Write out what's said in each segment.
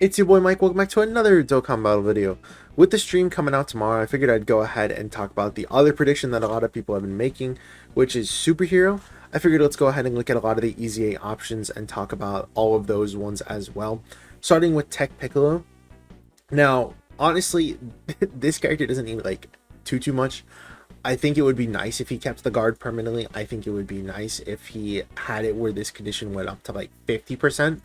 It's your boy Mike, welcome back to another Dokkan Battle video. With the stream coming out tomorrow, I figured I'd go ahead and talk about the other prediction that a lot of people have been making, which is Superhero. I figured let's go ahead and look at a lot of the Easy A options and talk about all of those ones as well. Starting with Tech Piccolo. Now, honestly, this character doesn't need like too much. I think it would be nice if he kept the guard permanently. I think it would be nice if he had it where this condition went up to like 50%.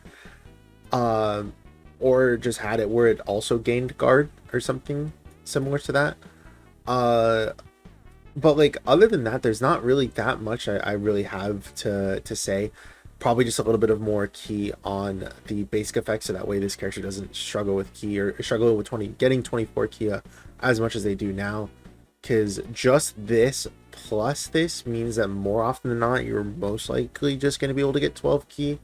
Or just had it where it also gained guard or something similar to that. But like other than that, there's not really that much I really have to say. Probably just a little bit of more key on the basic effects, so that way this character doesn't struggle with key or struggle with getting 24 key as much as they do now. Because just this plus this means that more often than not, you're most likely just going to be able to get 12 key.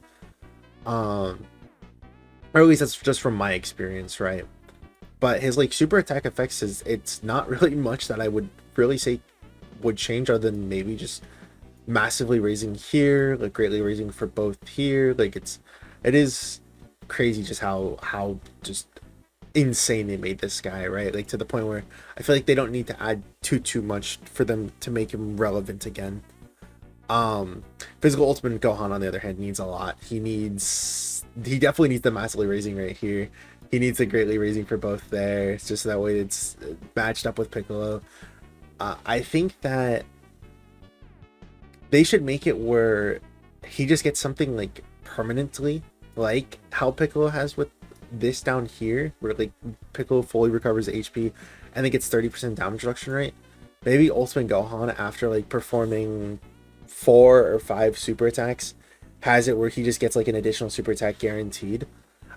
Or at least that's just from my experience, right? But his like super attack effects it's not really much that I would really say would change, other than maybe just massively raising here, like greatly raising for both here. Like it is crazy just how just insane they made this guy, right? Like to the point where I feel like they don't need to add too much for them to make him relevant again. Physical Ultimate Gohan, on the other hand, needs a lot. He definitely needs the massively raising right here. He needs the greatly raising for both there. It's just that way it's matched up with Piccolo. I think that they should make it where he just gets something like permanently, like how Piccolo has with this down here, where like Piccolo fully recovers HP and then gets 30% damage reduction rate. Maybe Ultimate Gohan, after like performing 4 or 5 super attacks, has it where he just gets like an additional super attack guaranteed.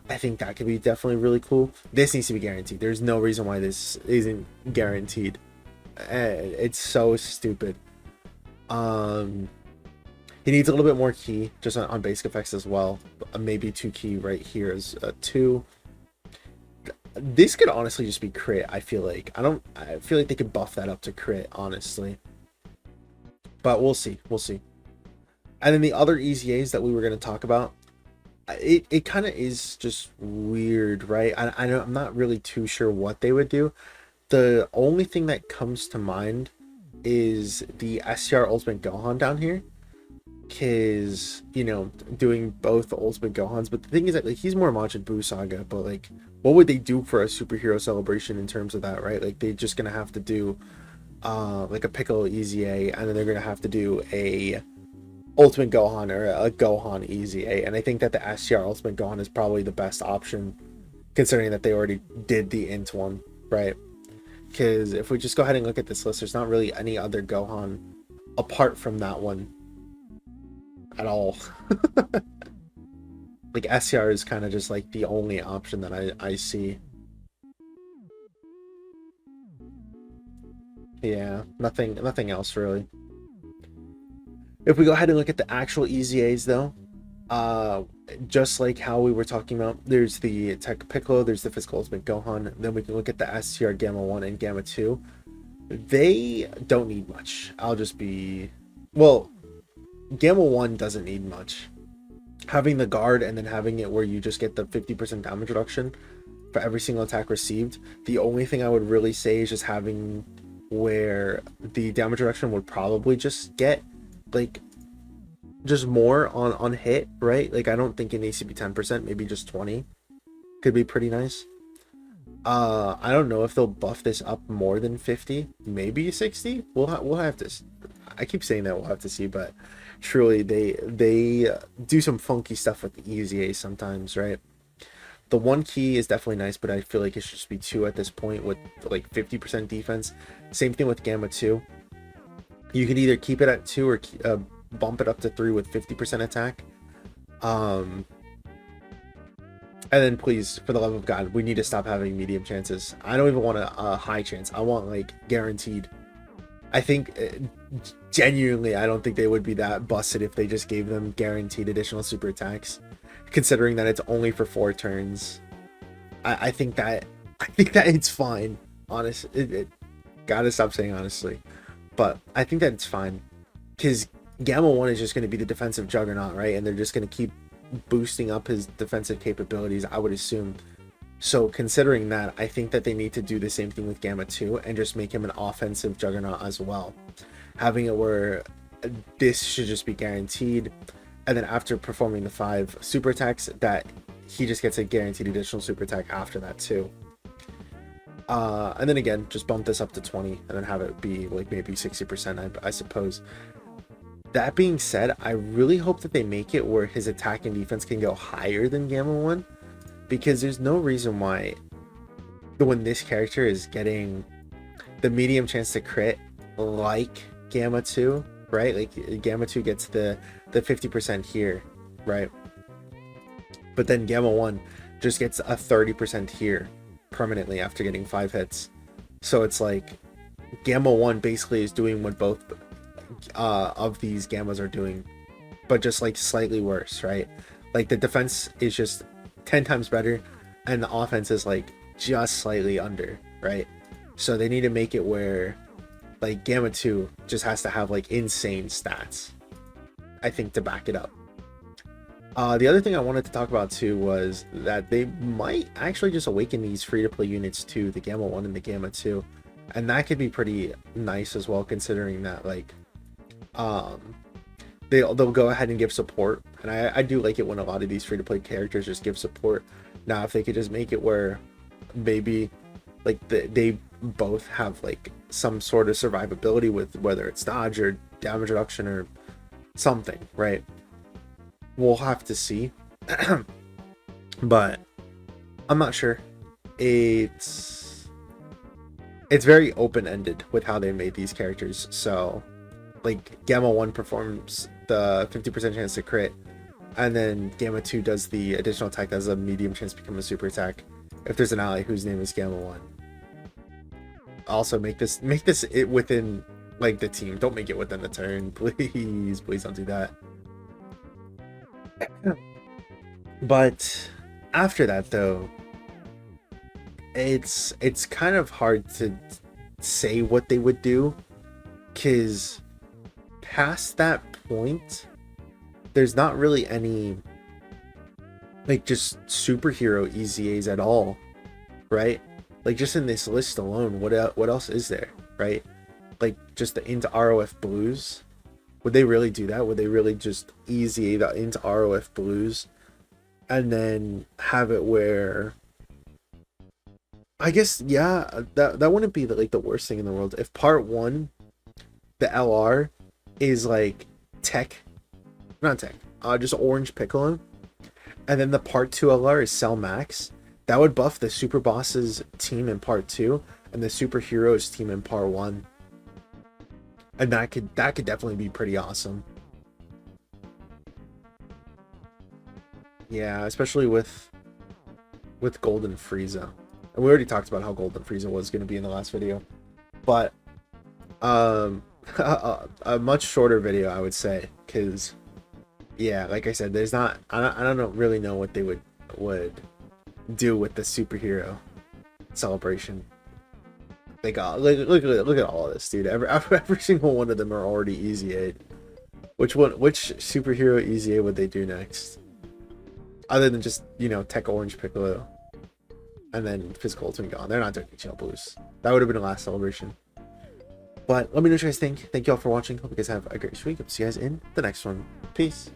I think that could be definitely really cool. This needs to be guaranteed. There's no reason why this isn't guaranteed. It's so stupid. He needs a little bit more key just on basic effects as well. Maybe 2 key right here is 2. This could honestly just be crit. I feel like they could buff that up to crit, honestly. But we'll see. And then the other Easy A's that we were going to talk about, it kind of is just weird, right? I'm not really too sure what they would do. The only thing that comes to mind is the SCR Ultimate Gohan down here, because, you know, doing both the Ultimate Gohans. But the thing is that like he's more Majin Buu Saga, but like what would they do for a superhero celebration in terms of that, right? Like they're just gonna have to do like a Piccolo Easy A, and then they're gonna have to do a Ultimate Gohan or a Gohan Easy A. And I think that the SCR Ultimate Gohan is probably the best option, considering that they already did the Int one, right? Because if we just go ahead and look at this list, there's not really any other Gohan apart from that one at all. Like SCR is kind of just like the only option that I see. Yeah, nothing else really. If we go ahead and look at the actual Easy A's though, just like how we were talking about, there's the Tech Piccolo, there's the Physical Ultimate Gohan, then we can look at the SCR Gamma 1 and Gamma 2. They don't need much. Well, Gamma 1 doesn't need much. Having the guard and then having it where you just get the 50% damage reduction for every single attack received. The only thing I would really say is just having where the damage reduction would probably just get like just more on hit, right? Like I don't think it needs to be 10%, maybe just 20 could be pretty nice. I don't know if they'll buff this up more than 50, maybe 60. We'll have to. I keep saying that we'll have to see, but truly they do some funky stuff with the Easy A sometimes, right? The 1 key is definitely nice, but I feel like it should just be 2 at this point with like 50% defense. Same thing with Gamma 2. You can either keep it at 2 or bump it up to 3 with 50% attack. And then please, for the love of God, we need to stop having medium chances. I don't even want a high chance. I want like guaranteed. I think genuinely, I don't think they would be that busted if they just gave them guaranteed additional super attacks, considering that it's only for 4 turns. I think that it's fine. Gotta stop saying honestly, but I think that it's fine, because Gamma 1 is just going to be the defensive juggernaut, right? And they're just going to keep boosting up his defensive capabilities, I would assume, So considering that, I think that they need to do the same thing with Gamma 2 and just make him an offensive juggernaut as well. Having it where this should just be guaranteed, and then after performing the 5 super attacks, that he just gets a guaranteed additional super attack after that too. And then again, just bump this up to 20 and then have it be like maybe 60%, I suppose. That being said, I really hope that they make it where his attack and defense can go higher than Gamma 1, because there's no reason why when this character is getting the medium chance to crit like Gamma 2, right? Like Gamma 2 gets the 50% here, right? But then Gamma 1 just gets a 30% here permanently after getting 5 hits. So it's like Gamma 1 basically is doing what both of these Gammas are doing, but just like slightly worse, right? Like the defense is just 10 times better and the offense is like just slightly under, right? So they need to make it where like Gamma 2 just has to have like insane stats, I think, to back it up. The other thing I wanted to talk about too was that they might actually just awaken these free-to-play units to the Gamma 1 and the Gamma 2, and that could be pretty nice as well, considering that like they'll go ahead and give support, and I do like it when a lot of these free-to-play characters just give support. Now if they could just make it where maybe like they both have like some sort of survivability with whether it's dodge or damage reduction or something, right? We'll have to see. But I'm not sure. It's very open-ended with how they made these characters. So like Gamma 1 performs the 50% chance to crit, and then Gamma 2 does the additional attack that has a medium chance to become a super attack if there's an ally whose name is Gamma 1. Also make this it within like the team. Don't make it within the turn, please don't do that. But after that though, it's kind of hard to say what they would do, because past that point there's not really any like just superhero EZAs at all, right? Like just in this list alone, what else is there, right? Like just the into ROF blues. Would they really do that? Would they really just EZA the into ROF blues and then have it where, I guess, yeah, that wouldn't be like the worst thing in the world if part 1 the LR is like just orange Piccolo, and then the part 2 LR is Cell Max. That would buff the super bosses team in part 2 and the superheroes team in part 1, and that could definitely be pretty awesome. Yeah, especially with Golden Frieza. And we already talked about how Golden Frieza was going to be in the last video, but a much shorter video, I would say, because yeah, like I said, there's not, I don't really know what they would do with the superhero celebration. Like look at all of this, dude. Every single one of them are already EZA'd. Which superhero EZA would they do next, other than just, you know, Tech Orange Piccolo and then Physical Ultimate gone? They're not doing Channel Blues. That would have been the last celebration. But let me know what you guys think. Thank you all for watching. Hope you guys have a great week. I'll see you guys in the next one. Peace.